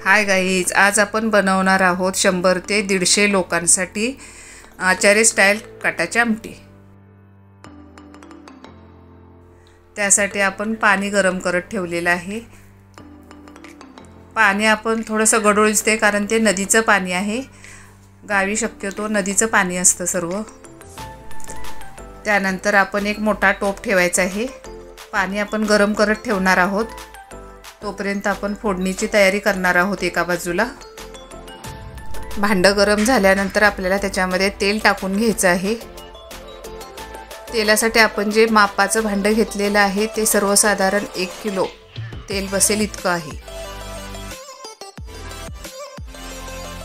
Hi guys, आज आपण बनवणार आहोत 100 ते 150 लोकांसाठी आचारी स्टाईल कटाची आमटी। त्यासाठी आपण पाणी गरम करत ठेवलेलं आहे। पाणी आपण थोडंसं गढूळच ते, कारण ते नदीचं पाणी आहे। गावी शक्यतो नदीचं पाणी असतं सर्व। त्यानंतर आपण एक मोठा टोप ठेवायचा आहे। पाणी आपण गरम करत ठेवणार आहोत। तोपर्यंत आपण फोडणीची तयारी करणार आहोत। एका बाजूला भांडं गरम झाल्यानंतर आपल्याला त्याच्यामध्ये तेल टाकून घ्यायचं आहे। तेलासाठी आपण जे मापाचं भांडं घेतलेलं आहे ते सर्वसाधारण 1 किलो तेल बसेल इतकं आहे।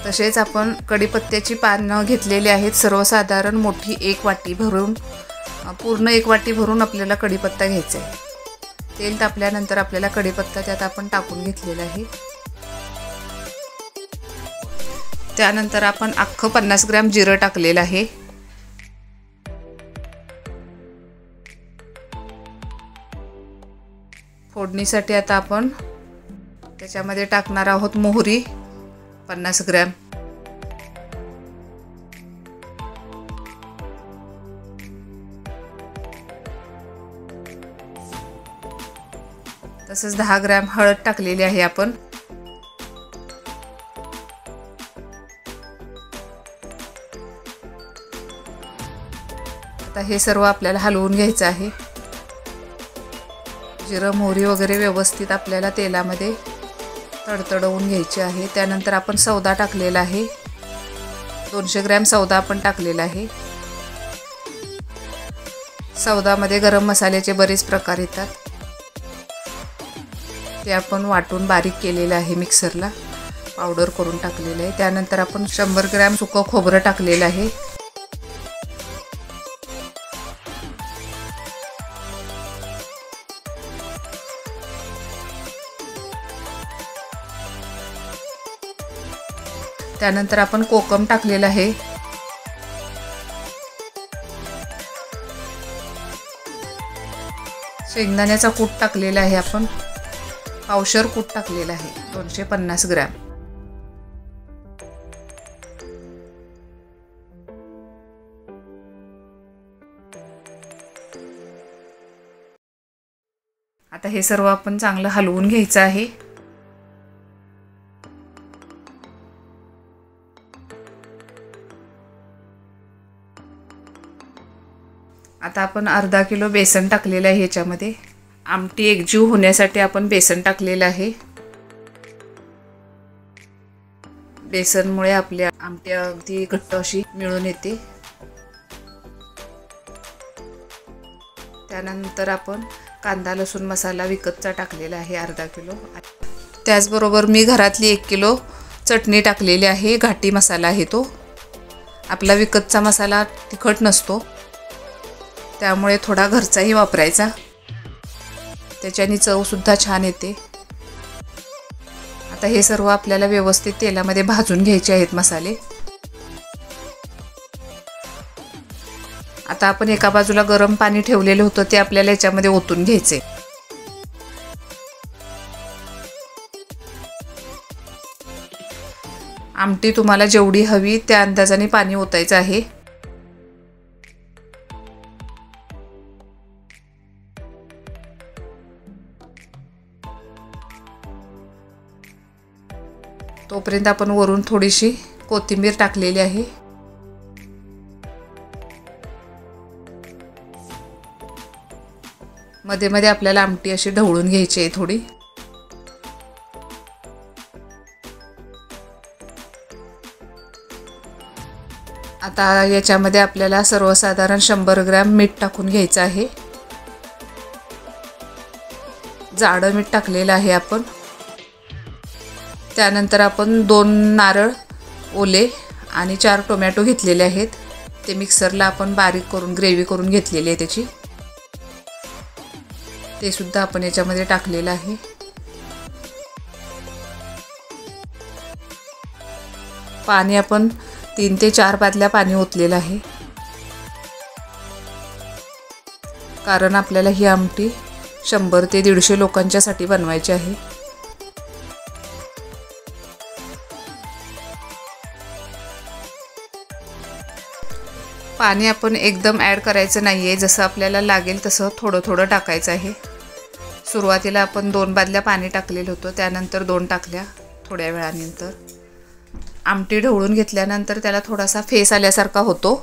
तसेच आपण कढीपत्त्याची पानं घेतलेली आहेत, सर्वसाधारण मोठी 1 वाटी भरून, पूर्ण 1 वाटी भरून आपल्याला कढीपत्ता घ्यायचा आहे। तेल तापल्यानंतर आपल्याला कढीपत्ता त्यात आपण टाकून घेतलेला आहे। त्यानंतर आपण अख्खं 50 ग्रॅम जिरं टाकलेलं आहे। फोडणीसाठी आता आपण त्याच्यामध्ये टाकणार आहोत मोहरी 50 ग्रॅम, तसंच 10 ग्रॅम हळद टाकलेली आहे आपण। आता हे सर्व आपल्याला हलवून घ्यायचं आहे। जिरं मोहरी वगैरे व्यवस्थित आपल्याला तेलामध्ये तडतडवून घ्यायचे आहे। त्यानंतर आपण सौदा टाकलेला आहे, 200 ग्रॅम सौदा आपण टाकलेला आहे। सौदामध्ये गरम मसाल्याचे बरेच प्रकार येतात, ते आपण वाटून बारीक केलेलं आहे, मिक्सरला पावडर करून टाकलेलं आहे। त्यानंतर आपण 100 ग्रॅम सुकं खोबरं टाकलेलं आहे। त्यानंतर आपण कोकम टाकलेलं आहे। शेंगदाण्याचा कूट टाकलेला आहे आपण, पावशर कूट टाकलेला आहे 250 ग्रॅम। आता हे सर्व आपण चांगलं हलवून घ्यायचं आहे। आता आपण अर्धा किलो बेसन टाकलेलं आहे ह्याच्यामध्ये। आमटी एकजीव होण्यासाठी आपण बेसन टाकलेलं आहे। बेसनमुळे आपल्या आमटी अगदी घट्ट अशी मिळून येते। त्यानंतर आपण कांदा लसूण मसाला विकतचा टाकलेला आहे अर्धा किलो। त्याचबरोबर मी घरातली 1 किलो चटणी टाकलेली आहे, घाटी मसाला आहे तो। आपला विकतचा मसाला तिखट नसतो, त्यामुळे थोडा घरचाही वापरायचा, त्याच्याने चव सुद्धा छान येते। आता हे सर्व आपल्याला व्यवस्थित तेलामध्ये भाजून घ्यायचे आहेत मसाले। आता आपण एका बाजूला गरम पाणी ठेवलेलं होतं ते आपल्याला याच्यामध्ये ओतून घ्यायचे। आमटी तुम्हाला जेवढी हवी त्या अंदाजाने पाणी ओतायचं आहे। तोपर्यंत आपण वरून थोडीशी कोथिंबीर टाकलेली आहे। मध्ये मध्ये आपल्याला आमटी अशी ढवळून घ्यायची आहे थोडी। आता याच्यामध्ये आपल्याला सर्वसाधारण 100 ग्रॅम मीठ टाकून घ्यायचं आहे। जाडं मीठ टाकलेलं आहे आपण। त्यानंतर आपण 2 नारळ ओले आणि 4 टोमॅटो घेतलेले आहेत, ते मिक्सरला आपण बारीक करून ग्रेव्ही करून घेतलेली आहे त्याची, ते सुद्धा आपण याच्यामध्ये टाकलेलं आहे। पाणी आपण 3 ते 4 बादल्या पाणी ओतलेलं आहे, कारण आपल्याला ही आमटी 100 ते 150 लोकांच्यासाठी बनवायची आहे। पाणी आपण एकदम ॲड करायचं नाही आहे, जसं आपल्याला लागेल तसं थोडं थोडं टाकायचं आहे. सुरुवातीला आपण 2 बादल्या पाणी टाकलेलं होतं, त्यानंतर 2 टाकल्या थोड्या वेळानंतर. आमटी ढवळून घेतल्यानंतर त्याला थोडासा फेस आल्यासारखा होतो.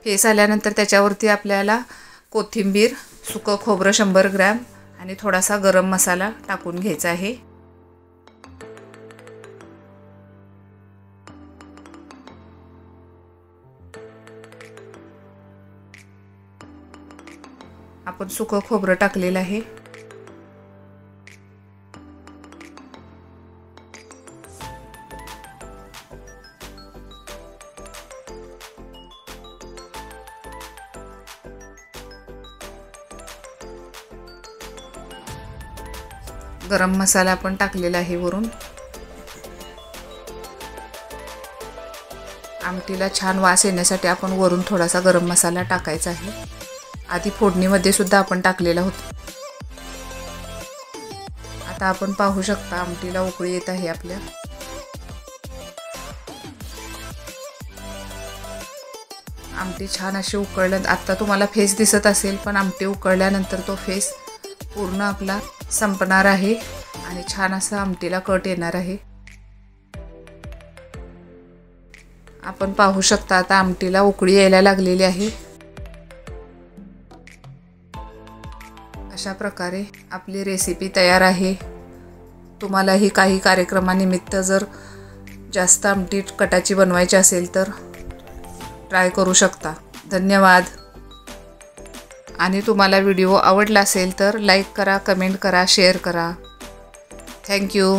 फेस आल्यानंतर त्याच्यावरती आपल्याला कोथिंबीर, सुकं खोबरं 100 ग्रॅम आणि थोडासा गरम मसाला टाकून घ्यायचा आहे. आपण सुकं खोबरं टाकलेलं आहे. गरम मसाला आपण टाकलेला आहे वरून. आमटीला छान वास येण्यासाठी आपण वरून थोडासा गरम मसाला टाकायचा आहे. आधी फोडणीमध्ये सुद्धा आपण टाकलेला होता. आता आपण पाहू शकता आमटीला उकळी येत आहे आपल्या. आमटी छान अशी उकळल्यानंतर आता तुम्हाला फेस दिसत असेल, पण आमटी उकळल्यानंतर तो फेस पूर्ण आपला संपणार आहे आणि छान असा आमटीला कट येणार आहे. आपण पाहू शकता आता आमटीला उकळी यायला लागलेली आहे. अशा प्रकारे आपली रेसिपी तयार आहे. तुम्हालाही काही कार्यक्रमानिमित्त जर जास्त आमटी कटाची बनवायची असेल तर ट्राय करू शकता. धन्यवाद. आणि तुम्हाला व्हिडिओ आवडला असेल तर लाईक करा, कमेंट करा, शेअर करा. थँक्यू.